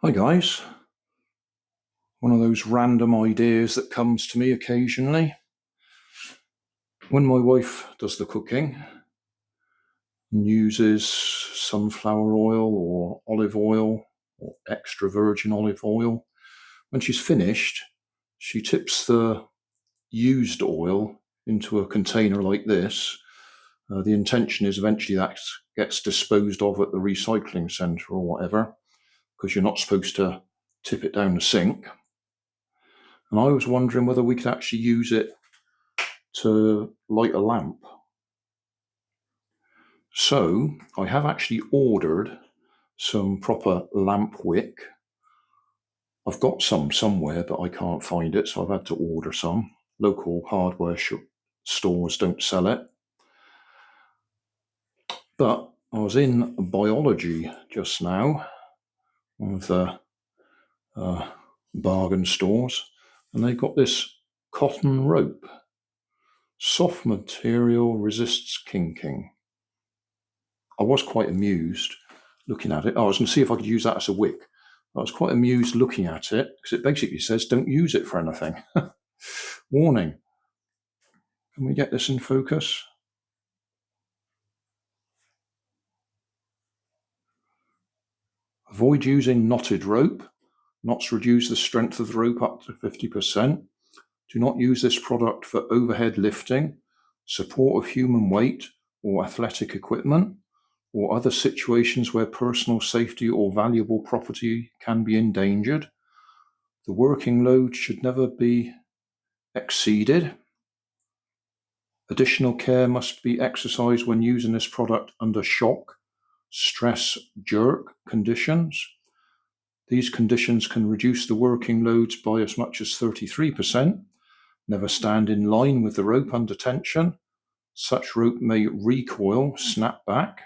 Hi guys, one of those random ideas that comes to me occasionally. When my wife does the cooking and uses sunflower oil or olive oil or extra virgin olive oil, when she's finished, she tips the used oil into a container like this. The intention is eventually that gets disposed of at the recycling centre or whatever, because you're not supposed to tip it down the sink. And I was wondering whether we could actually use it to light a lamp. So I have actually ordered some proper lamp wick. I've got some somewhere, but I can't find it, so I've had to order some. Local hardware stores don't sell it. But I was in biology just now, one of the bargain stores, and they got this cotton rope. Soft material resists kinking. I was quite amused looking at it. I was going to see if I could use that as a wick. I was quite amused looking at it because it basically says don't use it for anything. Warning. Can we get this in focus? Avoid using knotted rope. Knots reduce the strength of the rope up to 50%. Do not use this product for overhead lifting, support of human weight or athletic equipment, or other situations where personal safety or valuable property can be endangered. The working load should never be exceeded. Additional care must be exercised when using this product under shock, stress, jerk conditions. These conditions can reduce the working loads by as much as 33%. Never stand in line with the rope under tension. Such rope may recoil, snap back.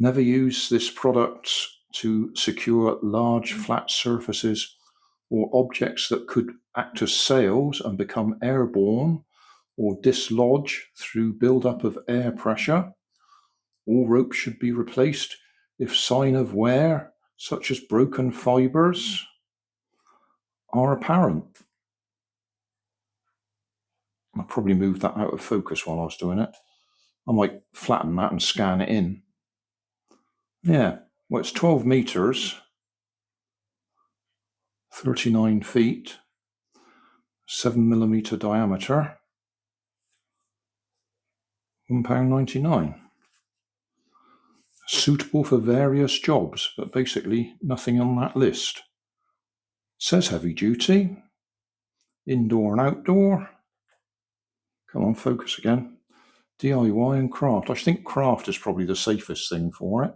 Never use this product to secure large flat surfaces or objects that could act as sails and become airborne or dislodge through buildup of air pressure. All ropes should be replaced if sign of wear, such as broken fibers, are apparent. I probably moved that out of focus while I was doing it. I might flatten that and scan it in. Yeah, well, it's 12 meters, 39 feet, 7mm diameter, £1.99. Suitable for various jobs, but basically nothing on that list. It says heavy duty, indoor and outdoor. Come on, focus again. DIY and craft. I think craft is probably the safest thing for it.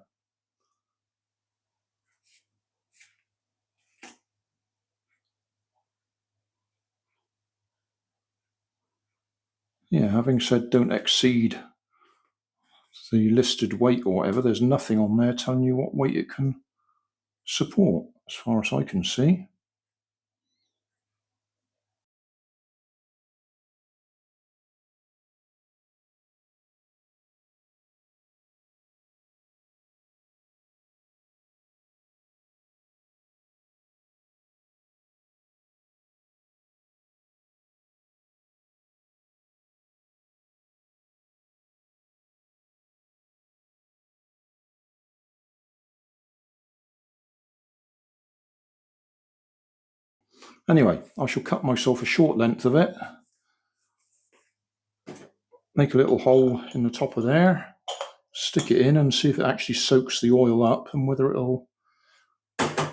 Yeah, having said don't exceed the listed weight or whatever, there's nothing on there telling you what weight it can support, as far as I can see. Anyway, I shall cut myself a short length of it, make a little hole in the top of there, stick it in and see if it actually soaks the oil up and whether it'll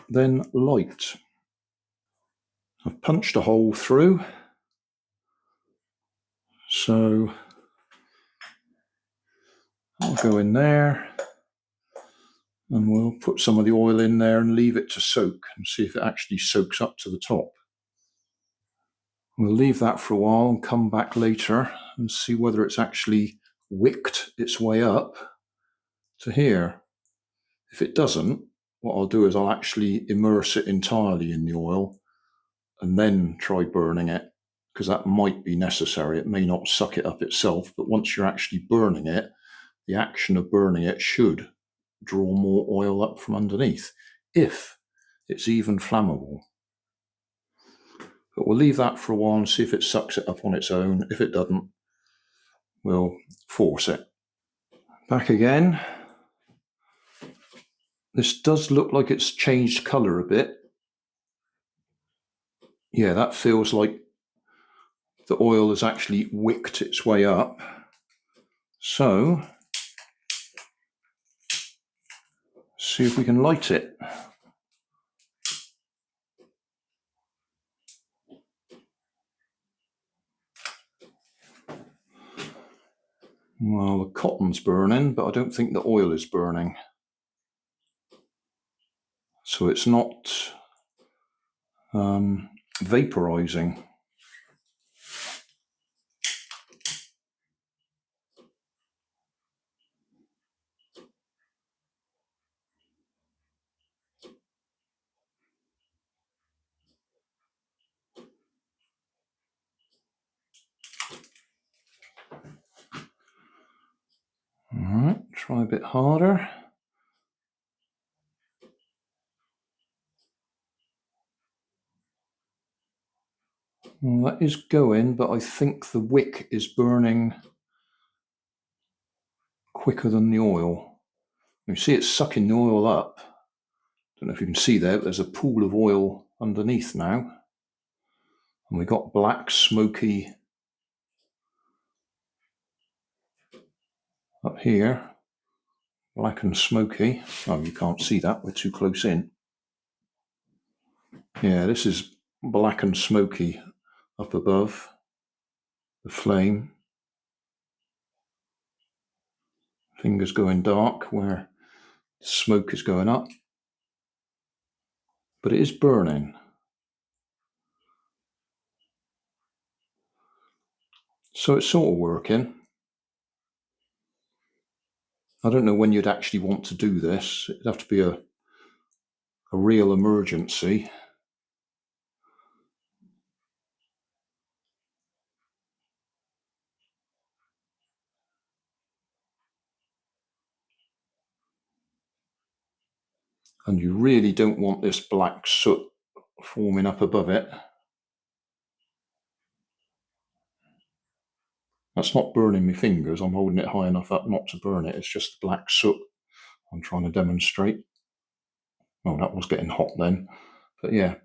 then light. I've punched a hole through, so I'll go in there and we'll put some of the oil in there and leave it to soak and see if it actually soaks up to the top. We'll leave that for a while and come back later and see whether it's actually wicked its way up to here. If it doesn't, what I'll do is I'll actually immerse it entirely in the oil and then try burning it, because that might be necessary. It may not suck it up itself, but once you're actually burning it, the action of burning it should draw more oil up from underneath, if it's even flammable. But we'll leave that for a while and see if it sucks it up on its own. If it doesn't, we'll force it. Back again. This does look like it's changed colour a bit. Yeah, that feels like the oil has actually wicked its way up. So, see if we can light it. Well, the cotton's burning, but I don't think the oil is burning. So it's not vaporizing. Alright, try a bit harder. Well, that is going, but I think the wick is burning quicker than the oil. You see it's sucking the oil up. Don't know if you can see there, but there's a pool of oil underneath now. And we've got black, smoky up here. Black and smoky. Oh, you can't see that, we're too close in. Yeah, this is black and smoky up above the flame. Fingers going dark where the smoke is going up. But it is burning. So it's sort of working. I don't know when you'd actually want to do this. It'd have to be a real emergency. And you really don't want this black soot forming up above it. That's not burning my fingers. I'm holding it high enough up not to burn it. It's just the black soot I'm trying to demonstrate. Oh, that was getting hot then. But yeah,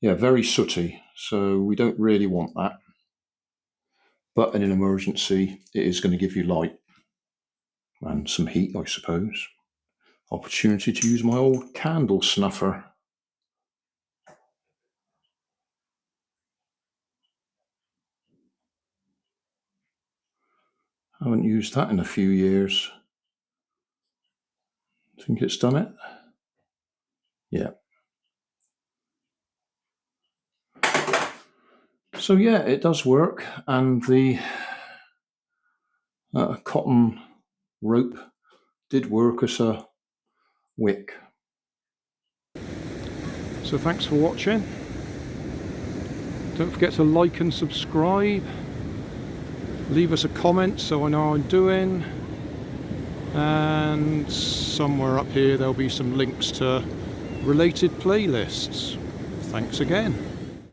very sooty. So we don't really want that. But in an emergency, it is going to give you light and some heat, I suppose. Opportunity to use my old candle snuffer. I haven't used that in a few years. Think it's done it? Yeah. So yeah, it does work, and the cotton rope did work as a wick. So thanks for watching. Don't forget to like and subscribe. Leave us a comment so I know how I'm doing. And somewhere up here there'll be some links to related playlists. Thanks again.